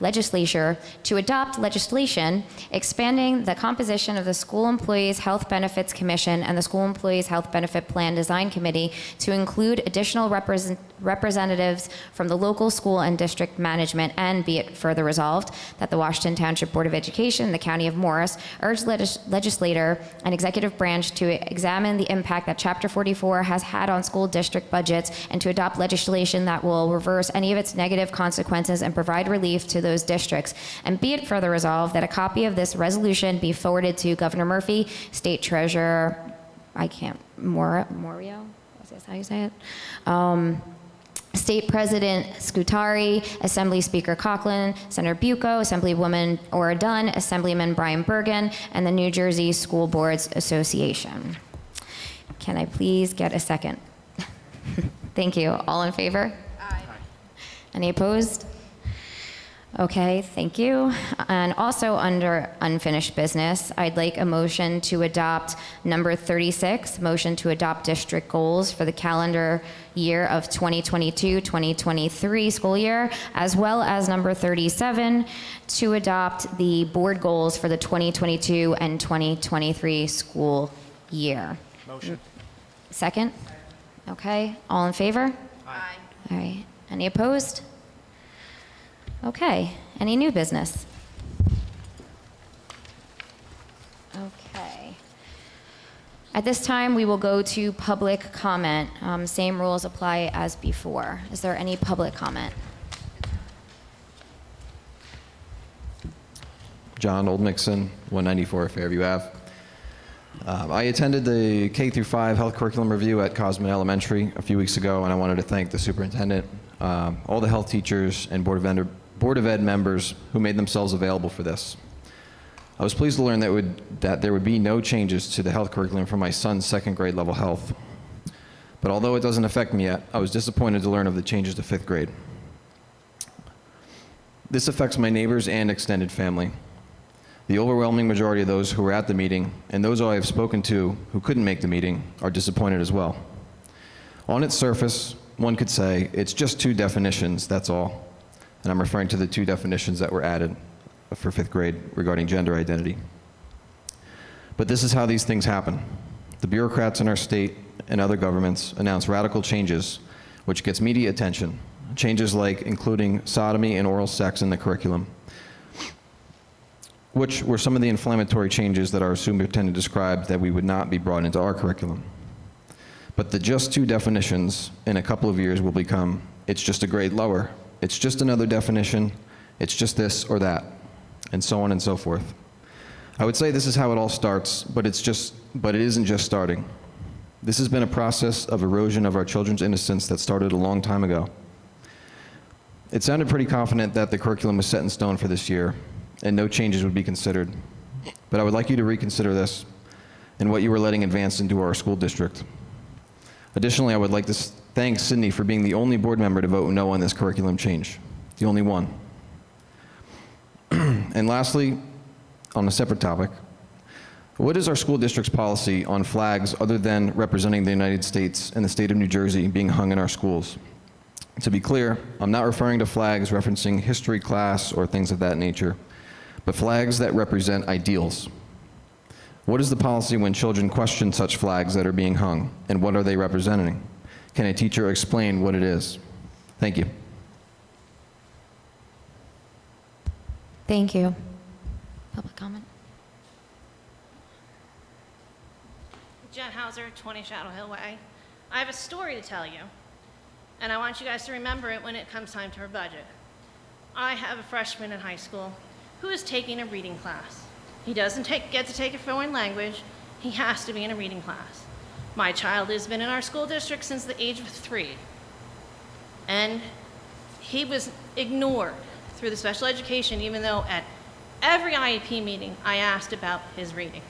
legislature to adopt legislation expanding the composition of the School Employees Health Benefits Commission and the School Employees Health Benefit Plan Design Committee to include additional representatives from the local school and district management, and be it further resolved that the Washington Township Board of Education, the County of Morris, urge legislator and executive branch to examine the impact that Chapter 44 has had on school district budgets and to adopt legislation that will reverse any of its negative consequences and provide relief to those districts. And be it further resolved that a copy of this resolution be forwarded to Governor Murphy, State Treasurer, Morio? Is that how you say it? State President Scutari, Assembly Speaker Coughlin, Senator Bucco, Assemblywoman Ora Dunn, Assemblyman Brian Bergen, and the New Jersey School Boards Association. Can I please get a second? Thank you. All in favor? Aye. Any opposed? Okay, thank you. And also under unfinished business, I'd like a motion to adopt number 36, motion to adopt district goals for the calendar year of 2022-2023 school year, as well as number 37, to adopt the board goals for the 2022 and 2023 school year. Motion. Second? Okay, all in favor? Aye. All right, any opposed? Okay, any new business? Okay. At this time, we will go to public comment. Same rules apply as before. Is there any public comment? John Old Mixon, 194 Fairview Ave. I attended the K-5 health curriculum review at Cosman Elementary a few weeks ago, and I wanted to thank the superintendent, all the health teachers, and Board of Ed members who made themselves available for this. I was pleased to learn that there would be no changes to the health curriculum for my son's second grade level health. But although it doesn't affect me yet, I was disappointed to learn of the changes to fifth grade. This affects my neighbors and extended family. The overwhelming majority of those who were at the meeting and those I have spoken to who couldn't make the meeting are disappointed as well. On its surface, one could say it's just two definitions, that's all. And I'm referring to the two definitions that were added for fifth grade regarding gender identity. But this is how these things happen. The bureaucrats in our state and other governments announce radical changes, which gets media attention. Changes like including sodomy and oral sex in the curriculum, which were some of the inflammatory changes that our superintendent described that we would not be brought into our curriculum. But the just two definitions in a couple of years will become, it's just a grade lower, it's just another definition, it's just this or that, and so on and so forth. I would say this is how it all starts, but it isn't just starting. This has been a process of erosion of our children's innocence that started a long time ago. It sounded pretty confident that the curriculum was set in stone for this year, and no changes would be considered. But I would like you to reconsider this and what you were letting advance into our school district. Additionally, I would like to thank Sydney for being the only board member to vote no on this curriculum change. The only one. And lastly, on a separate topic, what is our school district's policy on flags other than representing the United States and the state of New Jersey being hung in our schools? To be clear, I'm not referring to flags referencing history class or things of that nature, but flags that represent ideals. What is the policy when children question such flags that are being hung, and what are they representing? Can a teacher explain what it is? Thank you. Thank you. Public comment? Jen Hauser, 20 Shadow Hill Way. I have a story to tell you, and I want you guys to remember it when it comes time to our budget. I have a freshman in high school who is taking a reading class. He doesn't get to take a foreign language. He has to be in a reading class. My child has been in our school district since the age of 3, and he was ignored through the special education, even though at every IEP meeting I asked about his reading.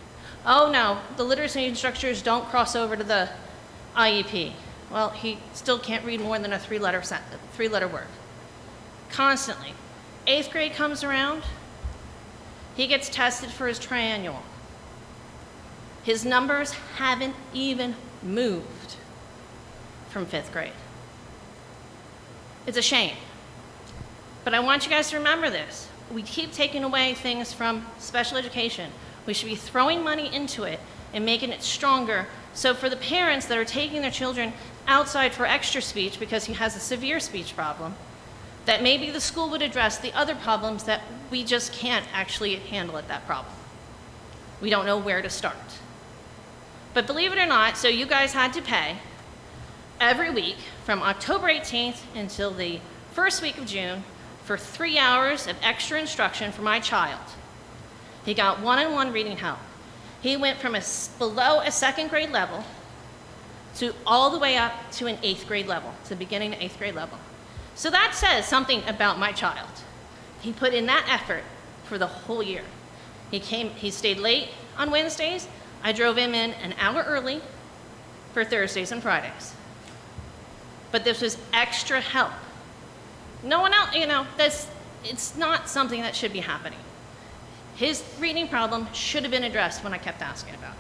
Oh no, the literacy instructors don't cross over to the IEP. Well, he still can't read more than a three-letter word. Constantly. 8th grade comes around, he gets tested for his triannual. His numbers haven't even moved from 5th grade. It's a shame. But I want you guys to remember this. We keep taking away things from special education. We should be throwing money into it and making it stronger. So for the parents that are taking their children outside for extra speech because he has a severe speech problem, that maybe the school would address the other problems that we just can't actually handle at that problem. We don't know where to start. But believe it or not, so you guys had to pay every week from October 18th until the first week of June for 3 hours of extra instruction for my child. He got one-on-one reading help. He went from below a second grade level to all the way up to an 8th grade level, to the beginning of 8th grade level. So that says something about my child. He put in that effort for the whole year. He stayed late on Wednesdays. I drove him in an hour early for Thursdays and Fridays. But this was extra help. No one else, it's not something that should be happening. His reading problem should have been addressed when I kept asking about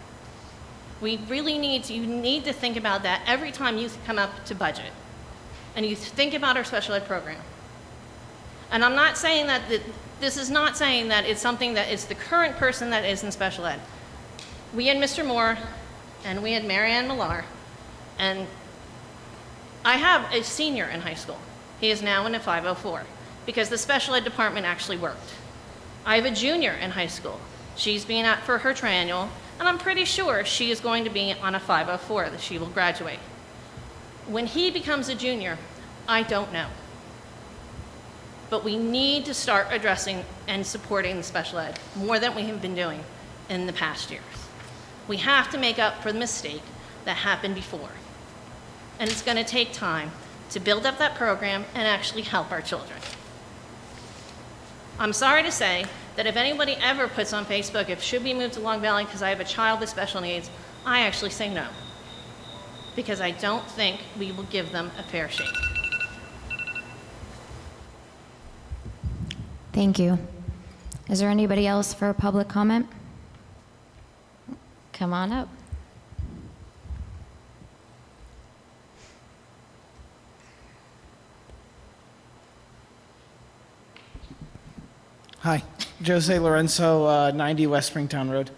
it. You need to think about that every time you come up to budget and you think about our special ed program. And I'm not saying that, this is not saying that it's something that is the current person that is in special ed. We had Mr. Moore and we had Marianne Millar, and I have a senior in high school. He is now in a 504 because the special ed department actually worked. I have a junior in high school. She's being out for her triennial, and I'm pretty sure she is going to be on a 504 that she will graduate. When he becomes a junior, I don't know. But we need to start addressing and supporting the special ed more than we have been doing in the past years. We have to make up for the mistake that happened before. And it's going to take time to build up that program and actually help our children. I'm sorry to say that if anybody ever puts on Facebook, if should we move to Long Valley because I have a child with special needs, I actually say no. Because I don't think we will give them a fair shake. Thank you. Is there anybody else for public comment? Come on up. Hi, Jose Lorenzo, 90 West Springtown Road.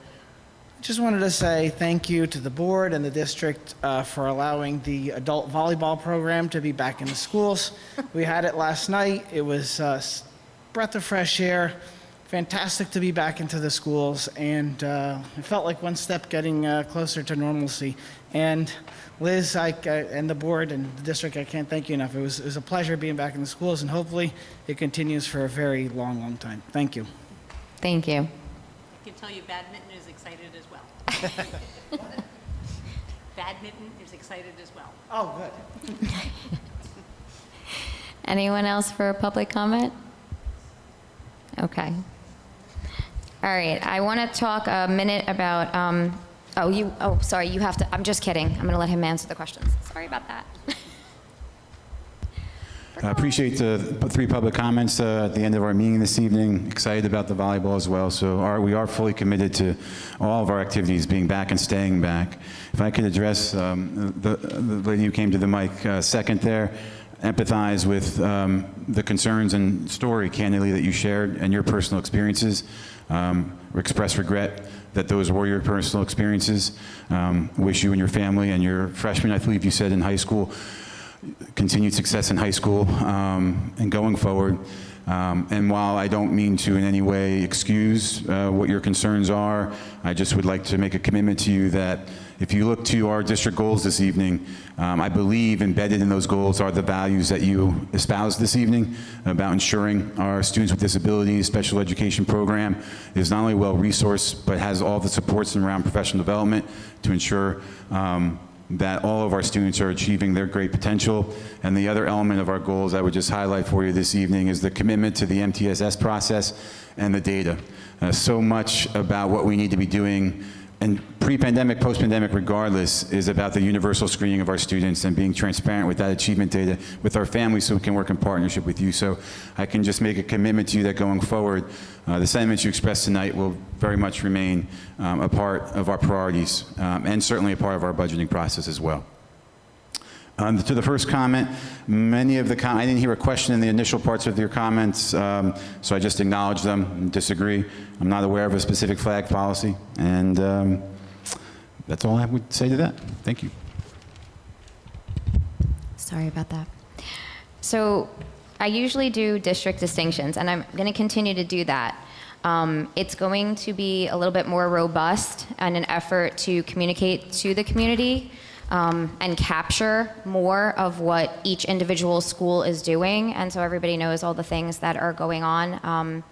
Just wanted to say thank you to the board and the district for allowing the adult volleyball program to be back in the schools. We had it last night. It was a breath of fresh air. Fantastic to be back into the schools, and it felt like one step getting closer to normalcy. And Liz, and the board and the district, I can't thank you enough. It was a pleasure being back in the schools, and hopefully it continues for a very long, long time. Thank you. Thank you. I can tell you badminton is excited as well. Badminton is excited as well. Oh, good. Anyone else for public comment? Okay. All right, I want to talk a minute about, sorry, you have to, I'm just kidding. I'm going to let him answer the questions. Sorry about that. I appreciate the 3 public comments at the end of our meeting this evening. Excited about the volleyball as well. So we are fully committed to all of our activities being back and staying back. If I could address the lady who came to the mic second there, empathize with the concerns and story, candidly, that you shared and your personal experiences. Express regret that those were your personal experiences. Wish you and your family and your freshmen, I believe you said, in high school, continued success in high school and going forward. And while I don't mean to in any way excuse what your concerns are, I just would like to make a commitment to you that if you look to our district goals this evening, I believe embedded in those goals are the values that you espoused this evening about ensuring our students with disabilities special education program is not only well-resourced, but has all the supports around professional development to ensure that all of our students are achieving their great potential. And the other element of our goals I would just highlight for you this evening is the commitment to the MTSS process and the data. So much about what we need to be doing, and pre-pandemic, post-pandemic regardless, is about the universal screening of our students and being transparent with that achievement data with our families so we can work in partnership with you. So I can just make a commitment to you that going forward, the sentiments you expressed tonight will very much remain a part of our priorities and certainly a part of our budgeting process as well. To the first comment, many of the I didn't hear a question in the initial parts of your comments, so I just acknowledge them and disagree. I'm not aware of a specific flag policy, and that's all I would say to that. Thank you. Sorry about that. So I usually do district distinctions, and I'm going to continue to do that. It's going to be a little bit more robust and an effort to communicate to the community and capture more of what each individual school is doing, and so everybody knows all the things that are going on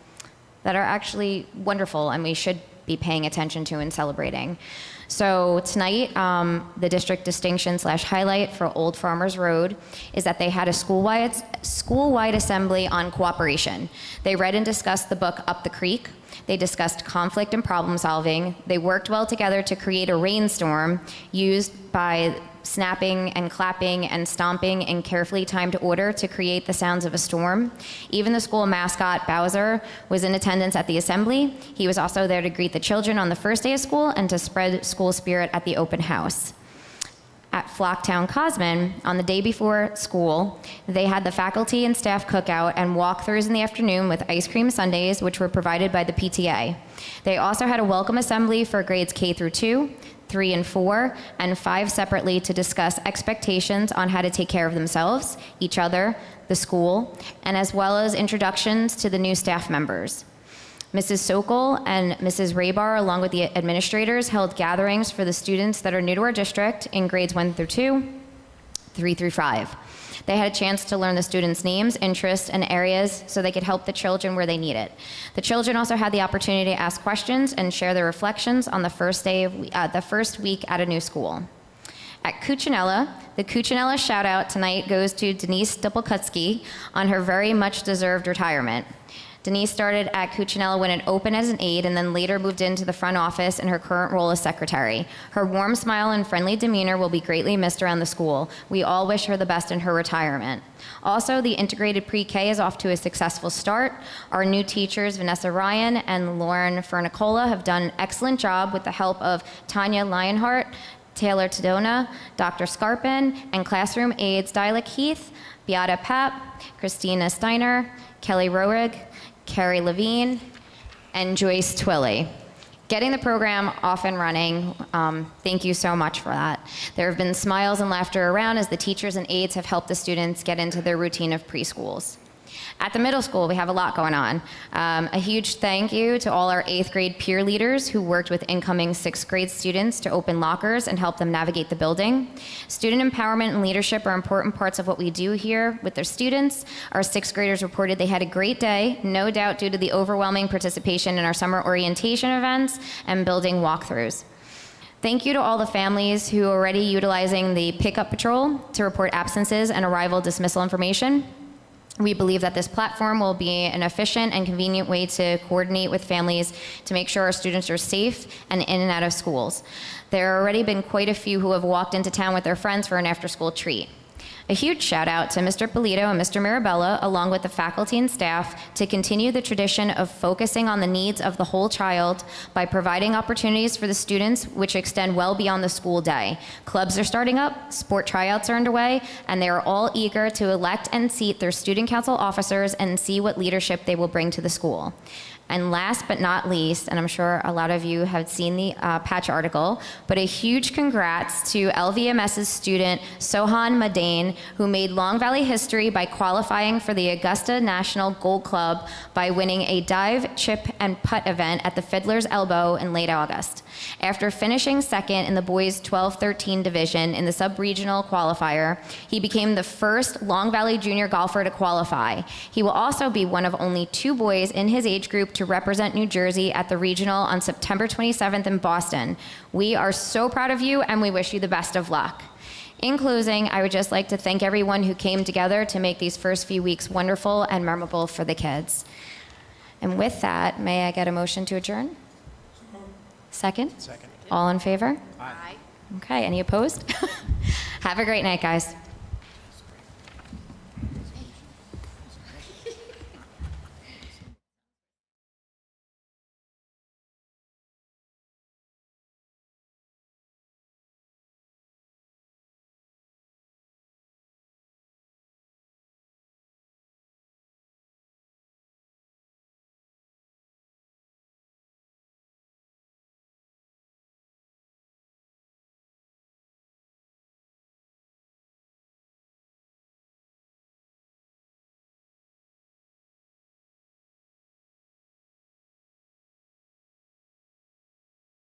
that are actually wonderful and we should be paying attention to and celebrating. So tonight, the district distinction / highlight for Old Farmers Road is that they had a school-wide assembly on cooperation. They read and discussed the book Up the Creek. They discussed conflict and problem solving. They worked well together to create a rainstorm used by snapping and clapping and stomping in carefully timed order to create the sounds of a storm. Even the school mascot, Bowser, was in attendance at the assembly. He was also there to greet the children on the first day of school and to spread school spirit at the open house. At Flocktown Cosman, on the day before school, they had the faculty and staff cookout and walkthroughs in the afternoon with ice cream sundaes, which were provided by the PTA. They also had a welcome assembly for grades K through 2, 3 and 4, and 5 separately to discuss expectations on how to take care of themselves, each other, the school, and as well as introductions to the new staff members. Mrs. Sokol and Mrs. Raybar, along with the administrators, held gatherings for the students that are new to our district in grades 1 through 2, 3 through 5. They had a chance to learn the students' names, interests, and areas so they could help the children where they need it. The children also had the opportunity to ask questions and share their reflections on the first week at a new school. At Cuccinella, the Cuccinella shout out tonight goes to Denise Stupolkutsky on her very much deserved retirement. Denise started at Cuccinella when it opened as an aide and then later moved into the front office in her current role as secretary. Her warm smile and friendly demeanor will be greatly missed around the school. We all wish her the best in her retirement. Also, the integrated pre-K is off to a successful start. Our new teachers, Vanessa Ryan and Lauren Fernicola, have done an excellent job with the help of Tanya Lionheart, Taylor Tadona, Dr. Scarpin, and classroom aides Dialek Heath, Beata Papp, Christina Steiner, Kelly Roerig, Carrie Levine, and Joyce Twilley. Getting the program off and running, thank you so much for that. There have been smiles and laughter around as the teachers and aides have helped the students get into their routine of preschools. At the middle school, we have a lot going on. A huge thank you to all our 8th grade peer leaders who worked with incoming 6th grade students to open lockers and help them navigate the building. Student empowerment and leadership are important parts of what we do here with their students. Our 6th graders reported they had a great day, no doubt due to the overwhelming participation in our summer orientation events and building walkthroughs. Thank you to all the families who are already utilizing the pickup patrol to report absences and arrival dismissal information. We believe that this platform will be an efficient and convenient way to coordinate with families to make sure our students are safe and in and out of schools. There have already been quite a few who have walked into town with their friends for an after-school treat. A huge shout out to Mr. Polito and Mr. Mirabella, along with the faculty and staff, to continue the tradition of focusing on the needs of the whole child by providing opportunities for the students which extend well beyond the school day. Clubs are starting up, sport tryouts are underway, and they are all eager to elect and seat their student council officers and see what leadership they will bring to the school. And last but not least, and I'm sure a lot of you have seen the Patch article, but a huge congrats to LVMS's student Sohan Madane, who made Long Valley history by qualifying for the Augusta National Gold Club by winning a dive, chip, and putt event at the Fiddler's Elbow in late August. After finishing second in the boys 12-13 division in the sub-regional qualifier, he became the first Long Valley junior golfer to qualify. He will also be one of only 2 boys in his age group to represent New Jersey at the regional on September 27th in Boston. We are so proud of you and we wish you the best of luck. In closing, I would just like to thank everyone who came together to make these first few weeks wonderful and memorable for the kids. And with that, may I get a motion to adjourn? Second? Second. All in favor? Aye. Okay, any opposed? Have a great night, guys.